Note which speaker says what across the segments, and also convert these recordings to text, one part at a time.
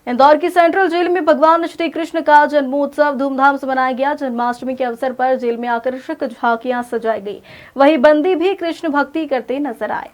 Speaker 1: इंदौर की central jail में भगवान श्री कृष्ण का जन्मोत्सव धूमधाम से मनाया गया। जन्माष्टमी के अवसर पर जेल में आकर्षक झांकियां सजाई गई। वहीं बंदी भी कृष्ण भक्ति करते नजर आए।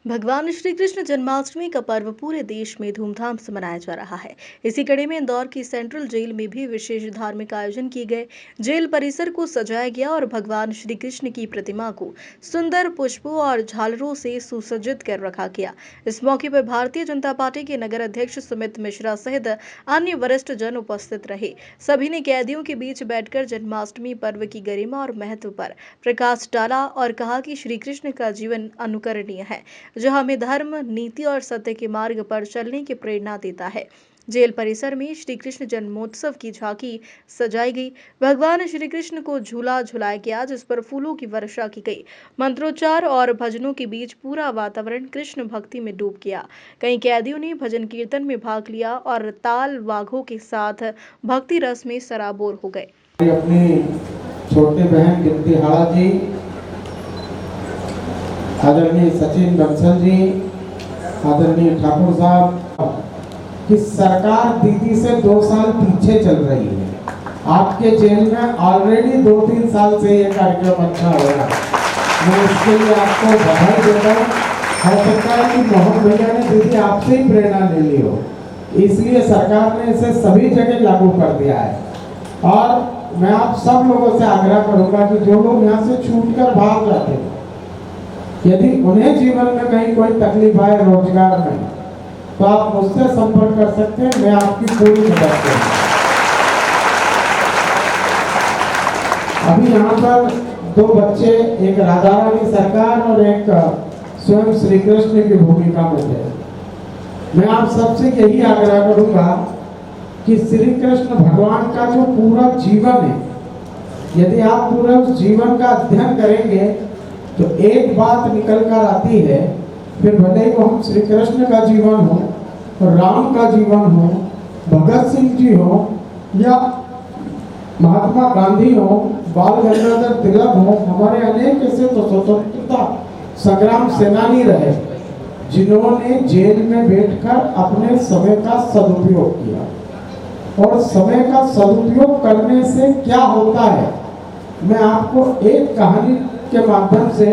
Speaker 1: भगवान श्री कृष्ण जन्माष्टमी का पर्व पूरे देश में धूमधाम से मनाया जा रहा है। इसी कड़ी में इंदौर की सेंट्रल जेल में भी विशेष धार्मिक आयोजन किए गए। जेल परिसर को सजाया गया और भगवान श्री कृष्ण की प्रतिमा को सुंदर पुष्पों और झालरों से सुसज्जित कर रखा गया। इस मौके पर भारतीय जनता पार्टी के नगर अध्यक्ष सुमित मिश्रा सहित अन्य वरिष्ठ जन उपस्थित रहे। सभी ने कैदियों के बीच बैठकर जन्माष्टमी पर्व की गरिमा और महत्व पर प्रकाश डाला और कहा कि श्री कृष्ण का जीवन अनुकरणीय है, जो हमें धर्म, नीति और सत्य के मार्ग पर चलने की प्रेरणा देता है। जेल परिसर में श्री कृष्ण जन्मोत्सव की झांकी सजाई गई। भगवान श्री कृष्ण को झूला झुलाया गया, जिस पर फूलों की वर्षा की गई। मंत्रोच्चार और भजनों के बीच पूरा वातावरण कृष्ण भक्ति में डूब गया। कई कैदियों ने भजन कीर्तन में भाग लिया और ताल वाघों के साथ भक्ति रस में सराबोर हो गए।
Speaker 2: अपनी छोटी बहन दीप्ति हाड़ा जी, आदरणीय सचिन बंसल जी, आदरणीय ठाकुर साहब कि सरकार दीदी से 2 साल पीछे चल रही है। आपके जेल में ऑलरेडी 2-3 साल से ये कार्यक्रम अच्छा हो रहा है। मैं इसके लिए आपको बधाई देता हूँ। हो सकता है कि मोहन भैया ने दीदी आपसे ही प्रेरणा ले ली हो, इसलिए सरकार ने इसे सभी जगह लागू कर दिया है। और मैं आप सब लोगों से आग्रह करूंगा कि जो लोग यहाँ से छूटकर बाहर जाते हैं, यदि उन्हें जीवन में कहीं कोई तकलीफ आए रोजगार में, तो आप मुझसे संपर्क कर सकते हैं। मैं आपकी पूरी मदद करूंगा। अभी यहाँ पर 2 बच्चे, एक राधा रानी सरकार और एक स्वयं श्री कृष्ण की भूमिका में थे। मैं आप सबसे यही आग्रह करूंगा कि श्री कृष्ण भगवान का जो पूरा जीवन है, यदि आप पूरा उस जीवन का अध्ययन करेंगे तो एक बात निकल कर आती है, फिर भले ही वो हम श्री कृष्ण का जीवन हो, राम का जीवन हो, भगत सिंह जी हो या महात्मा गांधी हो, बाल गंगाधर तिलक हो, हमारे अनेक ऐसे तो स्वतंत्रता संग्राम सेनानी रहे जिन्होंने जेल में बैठकर अपने समय का सदुपयोग किया। और समय का सदुपयोग करने से क्या होता है, मैं आपको एक कहानी के माध्यम से।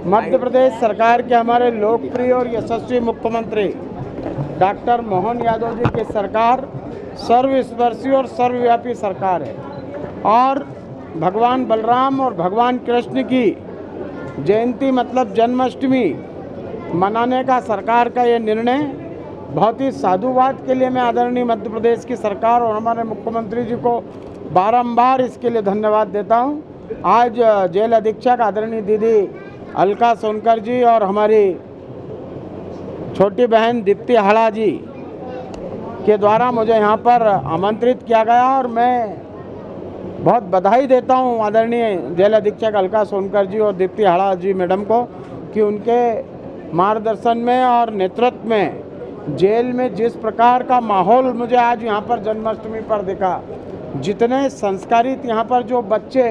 Speaker 2: मध्य प्रदेश सरकार के हमारे लोकप्रिय और यशस्वी मुख्यमंत्री डॉक्टर मोहन यादव जी की सरकार सर्वस्पर्शी और सर्वव्यापी सरकार है। और भगवान बलराम और भगवान कृष्ण की जयंती मतलब जन्माष्टमी मनाने का सरकार का ये निर्णय बहुत ही साधुवाद के लिए मैं आदरणीय मध्य प्रदेश की सरकार और हमारे मुख्यमंत्री जी को बारंबार इसके लिए धन्यवाद देता हूँ। आज जेल अधीक्षक आदरणीय दीदी अलका सोनकर जी और हमारी छोटी बहन दीप्ति हाड़ा जी के द्वारा मुझे यहाँ पर आमंत्रित किया गया और मैं बहुत बधाई देता हूँ आदरणीय जेल अधीक्षक अलका सोनकर जी और दीप्ति हाड़ा जी मैडम को कि उनके मार्गदर्शन में और नेतृत्व में जेल में जिस प्रकार का माहौल मुझे आज यहाँ पर जन्माष्टमी पर दिखा, जितने संस्कारित यहाँ पर जो बच्चे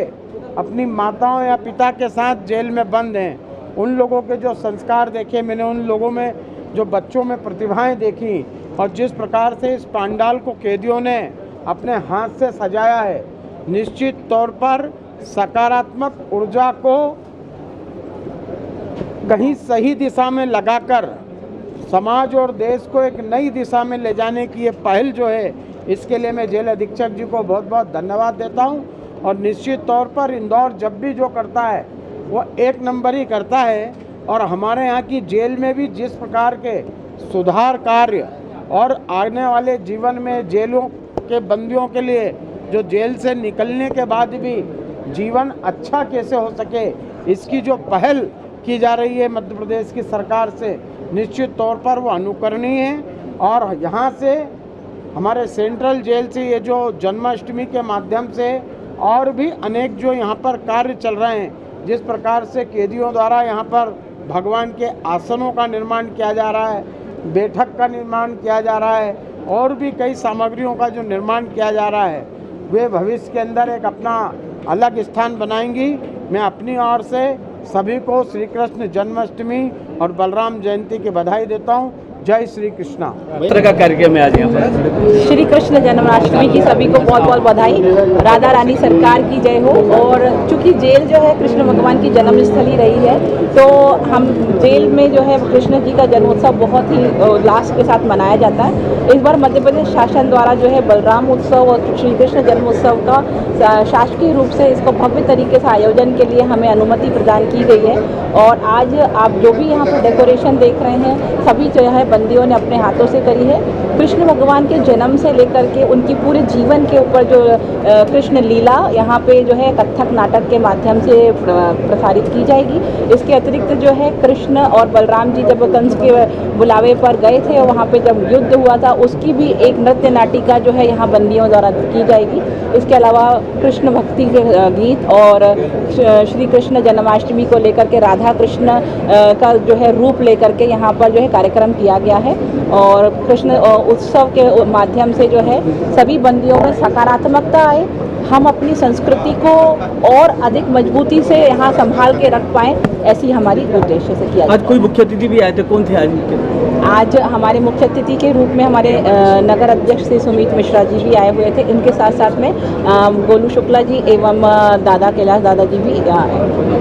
Speaker 2: अपनी माताओं या पिता के साथ जेल में बंद हैं, उन लोगों के जो संस्कार देखे मैंने, उन लोगों में जो बच्चों में प्रतिभाएं देखी और जिस प्रकार से इस पंडाल को कैदियों ने अपने हाथ से सजाया है, निश्चित तौर पर सकारात्मक ऊर्जा को कहीं सही दिशा में लगाकर समाज और देश को एक नई दिशा में ले जाने की ये पहल जो है, इसके लिए मैं जेल अधीक्षक जी को बहुत बहुत धन्यवाद देता हूं। और निश्चित तौर पर इंदौर जब भी जो करता है वो 1 नंबर ही करता है। और हमारे यहाँ की जेल में भी जिस प्रकार के सुधार कार्य और आने वाले जीवन में जेलों के बंदियों के लिए जो जेल से निकलने के बाद भी जीवन अच्छा कैसे हो सके, इसकी जो पहल की जा रही है मध्य प्रदेश की सरकार से, निश्चित तौर पर वो अनुकरणीय है। और यहाँ से हमारे सेंट्रल जेल से ये जो जन्माष्टमी के माध्यम से और भी अनेक जो यहाँ पर कार्य चल रहे हैं, जिस प्रकार से कैदियों द्वारा यहाँ पर भगवान के आसनों का निर्माण किया जा रहा है, बैठक का निर्माण किया जा रहा है और भी कई सामग्रियों का जो निर्माण किया जा रहा है, वे भविष्य के अंदर एक अपना अलग स्थान बनाएंगी। मैं अपनी ओर से सभी को श्री कृष्ण जन्माष्टमी और बलराम जयंती की बधाई देता हूँ। जय श्री कृष्णा।
Speaker 3: किस तरह का कार्यक्रम है आज यहाँ पर?
Speaker 4: श्री कृष्ण जन्माष्टमी की सभी को बहुत बहुत बधाई। राधा रानी सरकार की जय हो। और चूंकि जेल जो है कृष्ण भगवान की जन्मस्थली रही है, तो हम जेल में जो है कृष्ण जी का जन्मोत्सव बहुत ही उल्लास के साथ मनाया जाता है। इस बार मध्य प्रदेश शासन द्वारा जो है बलराम उत्सव और श्री कृष्ण जन्मोत्सव का शासकीय रूप से इसको भव्य तरीके से आयोजन के लिए हमें अनुमति प्रदान की गई है। और आज आप जो भी यहाँ पर डेकोरेशन देख रहे हैं, सभी जो है बंदियों ने अपने हाथों से करी है। कृष्ण भगवान के जन्म से लेकर के उनकी पूरे जीवन के ऊपर जो कृष्ण लीला यहाँ पे जो है कथक नाटक के माध्यम से प्रसारित की जाएगी। इसके अतिरिक्त जो है कृष्ण और बलराम जी जब कंस के बुलावे पर गए थे और वहाँ पे जब युद्ध हुआ था, उसकी भी एक नृत्य नाटिका जो है यहाँ बंदियों द्वारा की जाएगी। इसके अलावा कृष्ण भक्ति के गीत और श्री कृष्ण जन्माष्टमी को लेकर के राधा कृष्ण का जो है रूप लेकर के यहाँ पर जो है कार्यक्रम किया गया है। और कृष्ण उत्सव के माध्यम से जो है सभी बंदियों में सकारात्मकता आए, हम अपनी संस्कृति को और अधिक मजबूती से यहाँ संभाल के रख पाएँ, ऐसी हमारी उद्देश्य से किया।
Speaker 3: आज कोई मुख्य अतिथि भी आए थे, कौन थे आज?
Speaker 4: आज हमारे मुख्य अतिथि के रूप में हमारे नगर अध्यक्ष श्री सुमित मिश्रा जी भी आए हुए थे। इनके साथ साथ में गोलू शुक्ला जी एवं दादा कैलाश दादा जी भी आए।